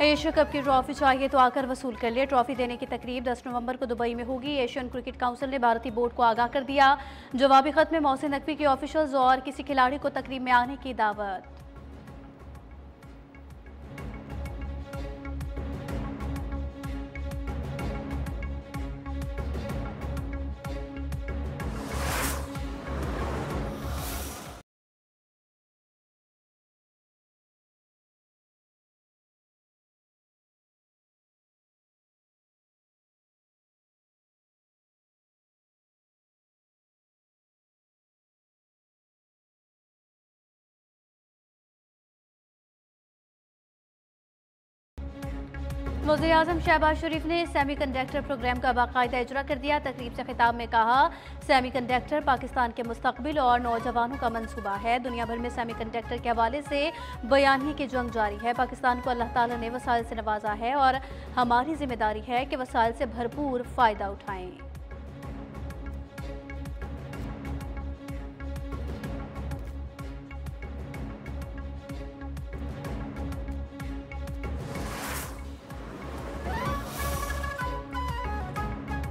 Asia cup की trophy चाहिए तो आकर वसूल कर ले। ट्रॉफी देने की तकरीब 10 नवंबर को दुबई में होगी। एशियन क्रिकेट काउंसिल ने भारतीय बोर्ड को आगाह कर दिया। जवाबी खत में मोहसिन नकवी के ऑफिशियल्स और किसी खिलाड़ी को तकरीब में आने की दावत। वज़ीर-ए-आज़म शहबाज शरीफ ने सेमीकंडक्टर प्रोग्राम का बाकायदा इजरा कर दिया। तकरीब से खिताब में कहा, सेमीकंडक्टर पाकिस्तान के मुस्तकबिल और नौजवानों का मंसूबा है। दुनिया भर में सेमीकंडक्टर के हवाले से बयानी की जंग जारी है। पाकिस्तान को अल्लाह ताला ने वसाइल से नवाजा है और हमारी जिम्मेदारी है कि वसाइल से भरपूर फ़ायदा उठाएं।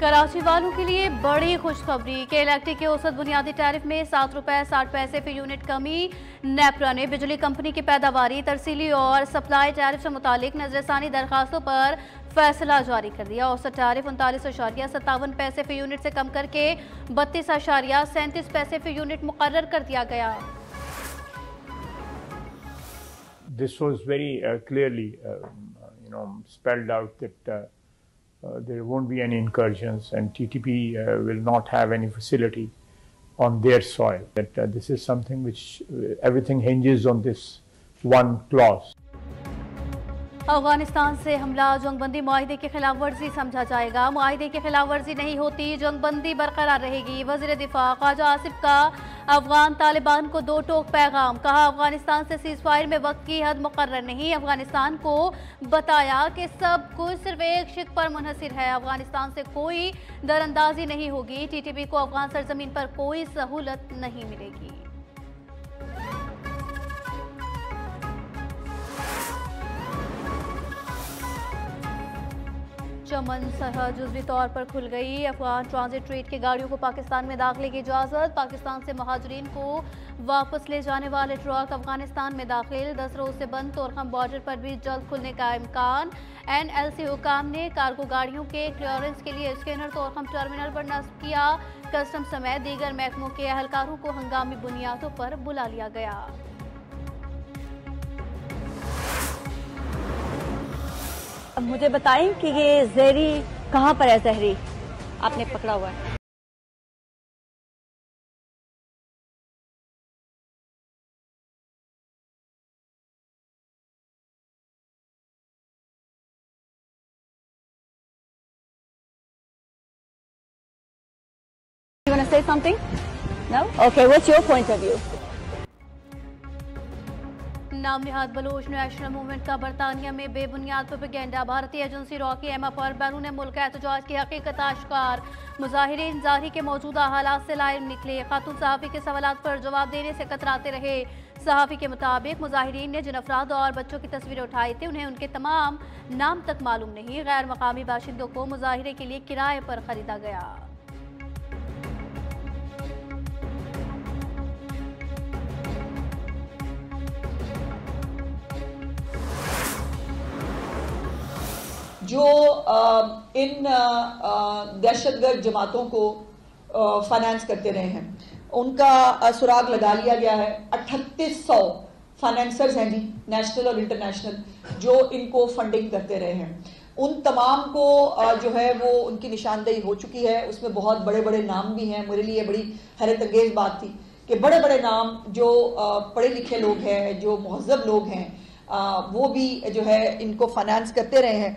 कराची वालों के लिए बड़ी खुशखबरी के इलेक्ट्रिक के औसत बुनियादी टैरिफ में 7 रुपए 60 पैसे फी यूनिट कमी। नेपरा ने बिजली कंपनी की पैदावारी, तरसीली और सप्लाई टैरिफ से मुतालिक नजरसानी दरखास्तों पर फैसला जारी कर दिया। औसत टैरिफ 39.57 पैसे फी यूनिट से कम करके 32.37 पैसे फी यूनिट मुकर्रर कर दिया गया। This was very clearly spelled out that there won't be any incursions and TTP will not have any facility on their soil. That this is something which everything hinges on this one clause. Afghanistan से हमला जंगबंदी मुआहिदे की खिलाफ वर्जी समझा जाएगा। मुआहिदे की खिलाफ वर्जी नहीं होती, जंगबंदी बरकरार रहेगी। वज़ीर दिफा ख्वाजा आसिफ का अफगान तालिबान को दो टोक पैगाम। कहा, अफगानिस्तान से सीज फायर में वक्त की हद मुकर्रर नहीं। अफगानिस्तान को बताया कि सब कुछ सिर्फ एक शिक पर मुनहसिर है। अफगानिस्तान से कोई दरअंदाजी नहीं होगी। TTP को अफगान सरजमीन पर कोई सहूलत नहीं मिलेगी। चमन सरहद जुज़वी तौर पर खुल गई। अफगान ट्रांजिट ट्रेड की गाड़ियों को पाकिस्तान में दाखिले की इजाज़त। पाकिस्तान से महाजरीन को वापस ले जाने वाले ट्रक अफगानिस्तान में दाखिल। 10 रोज से बंद तोरखम बॉर्डर पर भी जल्द खुलने का इम्कान। NLC हुकाम ने कार्गो गाड़ियों के क्लियरेंस के लिए स्कैनर तोरखम टर्मिनल पर नस्ब किया। कस्टम समेत दीगर महकमों के अहलकारों को हंगामी बुनियादों पर बुला लिया गया। अब मुझे बताएं कि ये जहरी कहाँ पर है? जहरी आपने पकड़ा हुआ है। You want to say something? No? Okay, what's your point of view? नाम निहाद बलोच नेशनल मूवमेंट का बरतानिया में बेबुनियाद प्रोपेगेंडा। भारतीय एजेंसी रॉ की एमा पर बैरून मुल्क एहतजाज की हकीकत आश्कार। मुजाहिरीन जारी के मौजूदा हालात से लाइव निकले। खातून सहाफ़ी के सवालात पर जवाब देने से कतराते रहे। सहाफ़ी के मुताबिक मुजाहिरीन ने जिन अफराद और बच्चों की तस्वीरें उठाई थी उन्हें उनके तमाम नाम तक मालूम नहीं। गैर मकामी बाशिंदों को मुजाहिरे के लिए किराए पर खरीदा गया। जो इन दहशतगर्द जमातों को फाइनेंस करते रहे हैं, उनका सुराग लगा लिया गया है। 3800 फाइनेंसर्स हैं जी, नेशनल और इंटरनेशनल, जो इनको फंडिंग करते रहे हैं। उन तमाम को जो है वो उनकी निशानदेही हो चुकी है। उसमें बहुत बड़े बड़े नाम भी हैं। मेरे लिए बड़ी हैरत अंगेज बात थी कि बड़े बड़े नाम जो पढ़े लिखे लोग हैं, जो महज़ब लोग हैं, वो भी जो है इनको फाइनेंस करते रहे हैं।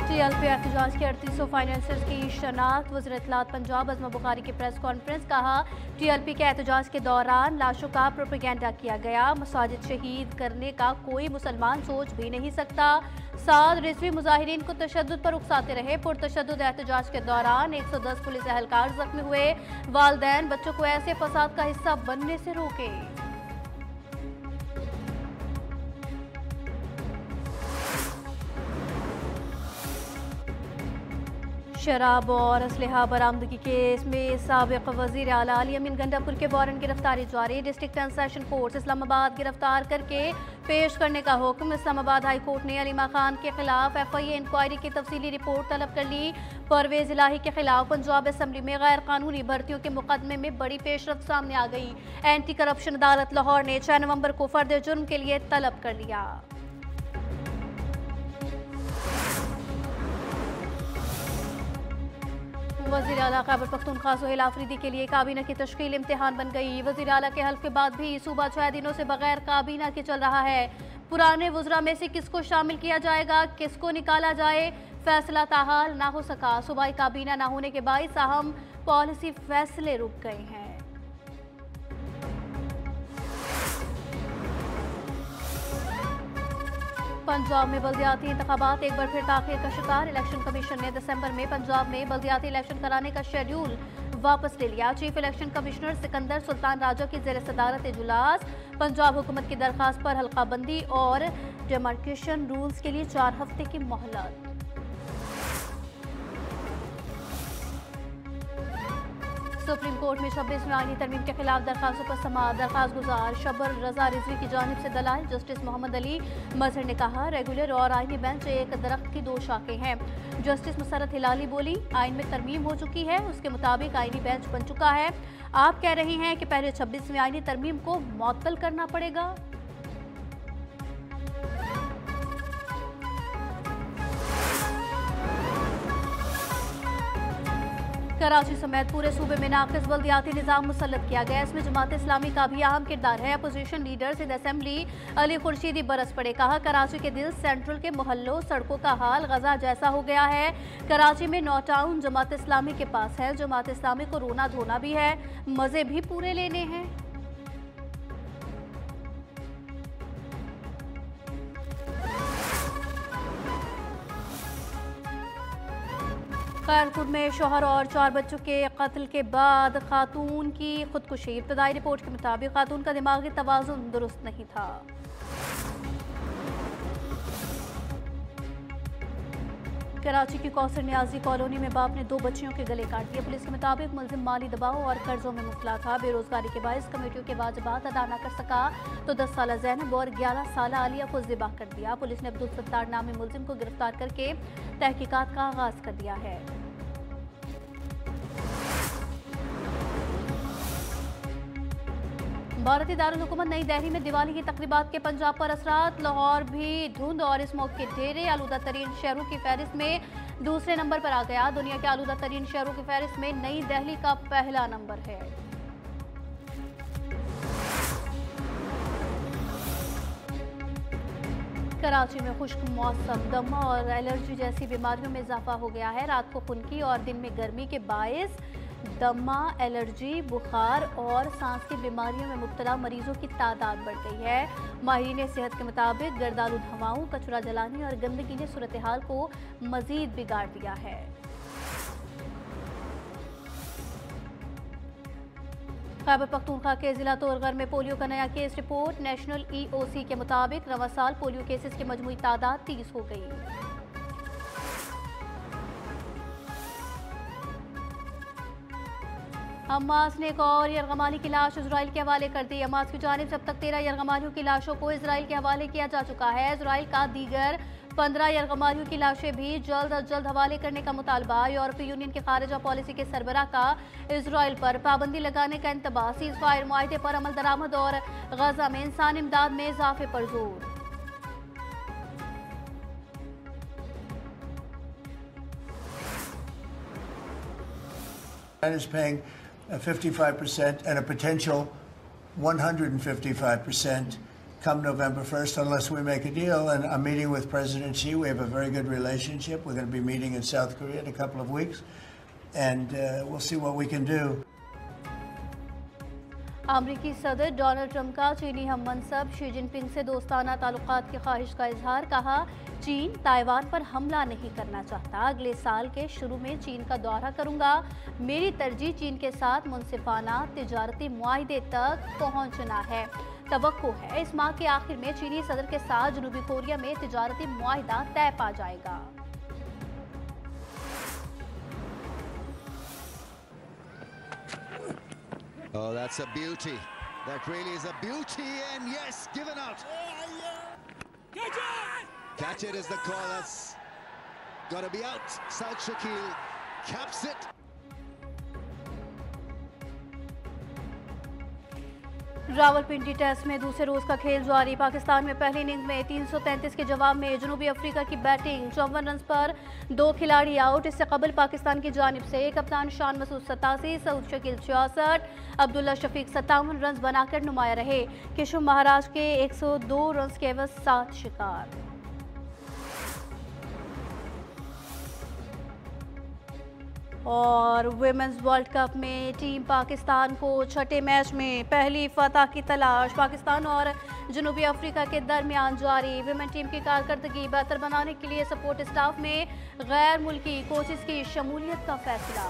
TLP एहतजाज के 3800 फाइनेंसर्स की शनाख्त। वज़ीर इत्तलात पंजाब अज़मा बुखारी की प्रेस कॉन्फ्रेंस। कहा, TLP के एहतजाज के दौरान लाशों का प्रोपेगेंडा किया गया। मसाजिद शहीद करने का कोई मुसलमान सोच भी नहीं सकता। 7 रिजवी मुजाहिरीन को तशद्दुद पर उकसाते रहे। पुरतशद्दुद एहतजाज के दौरान 110 पुलिस एहलकार जख्मी हुए। वालिदैन बच्चों को ऐसे फसाद का हिस्सा बनने से रोके। शराब और असलहा बरामदगी केस में साबिक वजीर आला अली अमीन गंडापुर के वारंट गिरफ्तारी जारी। District and session court Islamabad गिरफ्तार करके पेश करने का हुक्म। इस्लामाबाद हाई कोर्ट ने अलीमा खान के खिलाफ FIA इंक्वायरी की तफसीली रिपोर्ट तलब कर ली। परवेज इलाही के खिलाफ पंजाब असम्बली में गैर कानूनी भर्तियों के मुकदमे में बड़ी पेशरफ सामने आ गई। एंटी करप्शन अदालत लाहौर ने 6 नवंबर को फर्द जुर्म के लिए तलब कर लिया। वज़ीर आला खैबर पख्तूनख्वा सुहेल आफरीदी के लिए काबीना की तश्कील इम्तिहान बन गई। वज़ीर आला के हल्फ के बाद भी सूबा 6 दिनों से बगैर काबीना के चल रहा है। पुराने वज़रा में से किसको शामिल किया जाएगा, किसको निकाला जाए, फैसला ताहाल ना हो सका। सूबाई काबीना ना होने के बाइस अहम पॉलिसी फैसले रुक गए हैं। पंजाब में बल्दियाती इंतखाबात एक बार फिर ताख़ीर का शिकार। इलेक्शन कमीशन ने दिसंबर में पंजाब में बल्दियाती इलेक्शन कराने का शेड्यूल वापस ले लिया। Chief election commissioner Sikandar Sultan Raja की ज़ेर सदारत इजलास पंजाब हुकूमत की दरख्वास्त पर हल्काबंदी और डेमार्केशन रूल्स के लिए 4 हफ्ते की मोहलत। सुप्रीम कोर्ट में 26वें आईनी तरमीम के खिलाफ दरखास्तों पर समाअत। दरखास्त गुजार शबर रजा रिजवी की जानिब से दलाइल। जस्टिस मोहम्मद अली मजहर ने कहा, रेगुलर और आईनी बेंच एक दरख्त की 2 शाखें हैं। जस्टिस मुसरत हिलाली बोली, आइन में तरमीम हो चुकी है, उसके मुताबिक आईनी बेंच बन चुका है। आप कह रहे हैं कि पहले 26वें आईनी तरमीम को मुअत्तल करना पड़ेगा। कराची समेत पूरे सूबे में नाक़िस बल्दियाती निज़ाम मुसल्लत किया गया। इसमें जमात इस्लामी का भी अहम किरदार है। Opposition leader in assembly Ali Khurshidi बरस पड़े। कहा, कराची के दिल सेंट्रल के मोहल्लों सड़कों का हाल गजा जैसा हो गया है। कराची में 9 टाउन जमात इस्लामी के पास है। जमात इस्लामी को रोना धोना भी है, मज़े भी पूरे लेने हैं। खैरपुर में शौहर और 4 बच्चों के कत्ल के बाद खातून की खुदकुशी। इब्तदाई रिपोर्ट के मुताबिक खातून का दिमागी तवाज़ुन दुरुस्त नहीं था। कराची की कौसर न्याजी कॉलोनी में बाप ने 2 बच्चियों के गले काट दिए। पुलिस के मुताबिक मुलजिम माली दबाव और कर्जों में मुब्तला था। बेरोजगारी के बायस कमेटियों के वाजिबात अदा न कर सका तो 10 साला ज़ैनब और 11 साला आलिया को ज़िबा कर दिया। पुलिस ने अब्दुल सत्तार नामी मुलजिम को गिरफ्तार करके तहकीकात का आगाज कर दिया है। भारतीय दारुल हुकूमत नई दिल्ली में दिवाली की तकरीबात के पंजाब पर असरात। लाहौर भी धुंध और स्मोक के ढेरे। आलूदा तरीन शहरों की फहरिस्त में दूसरे नंबर पर आ गया। दुनिया के आलूदा तरीन शहरों की फहरिस्त में नई दिल्ली का पहला नंबर है। कराची में खुश्क मौसम, दमा और एलर्जी जैसी बीमारियों में इजाफा हो गया है। रात को खुनकी और दिन में गर्मी के बायस दमा, एलर्जी, बुखार और सांस की बीमारियों में मुब्तला मरीजों की तादाद बढ़ गई है। माहिरीन सेहत के मुताबिक गर्दालूद हवाओं, कचरा जलाने और गंदगी ने सूरत हाल को मजीद बिगाड़ दिया है। खैबर पख्तूनख्वा के जिला तोरगर में पोलियो का नया केस रिपोर्ट। नेशनल EOC के मुताबिक रवा साल पोलियो केसेस की मजमूई तादाद 30 हो गई। हमास ने एक और यरगमाली की लाश इजराइल के हवाले कर दी। हमास की जानिब से अब तक 13 यरगमालियों की लाशों को इजराइल के हवाले किया जा चुका है। इजराइल का दीगर 15 यरगमालियों की लाशें भी जल्द अज जल्द हवाले करने का मुतालबा। यूरोपीय यूनियन के खारिजा पॉलिसी के सरबराह का इजराइल पर पाबंदी लगाने का इंतबाह। सीज़ फायर मुआहदे पर अमल दरामद और गजा में इंसान इमदाद में इजाफे पर जोर। is paying 55% and a potential 155% come November 1st unless we make a deal. And I'm meeting with President Xi. We have a very good relationship. We're going to be meeting in South Korea in a couple of weeks, and we'll see what we can do. अमरीकी सदर Donald Trump का चीनी हम मनसब Xi Jinping से दोस्ताना ताल्लुकात की ख्वाहिश का इजहार। कहा, चीन ताइवान पर हमला नहीं करना चाहता। अगले साल के शुरू में चीन का दौरा करूंगा। मेरी तरजीह चीन के साथ मुनसिफाना तिजारती मुआहदे तक पहुंचना है। तवक्को है इस माह के आखिर में चीनी सदर के साथ जनूबी कोरिया में तिजारती मुआहदा तय पा जाएगा। Oh, that's a beauty. That really is a beauty, and yes, given out. Catch it is the call. That's got to be out. Saud Shakil caps it. Rawalpindi test में दूसरे रोज का खेल जारी। पाकिस्तान में पहली इनिंग में 333 के जवाब में जनूबी अफ्रीका की बैटिंग। 54 रन पर 2 खिलाड़ी आउट। इससे कबल पाकिस्तान की जानिब से कप्तान शान मसूद 87, सऊद शकील 66, अब्दुल्ला शफीक 57 रन बनाकर नुमाया रहे। किशोर महाराज के 102 रन के एवज 7 शिकार। और विमेंस वर्ल्ड कप में टीम पाकिस्तान को छठे मैच में पहली फतह की तलाश। पाकिस्तान और जनूबी अफ्रीका के दरमियान जारी। विमेन टीम की कारकर्दगी बेहतर बनाने के लिए सपोर्ट स्टाफ में गैर मुल्की कोचेस की शमूलियत का फैसला।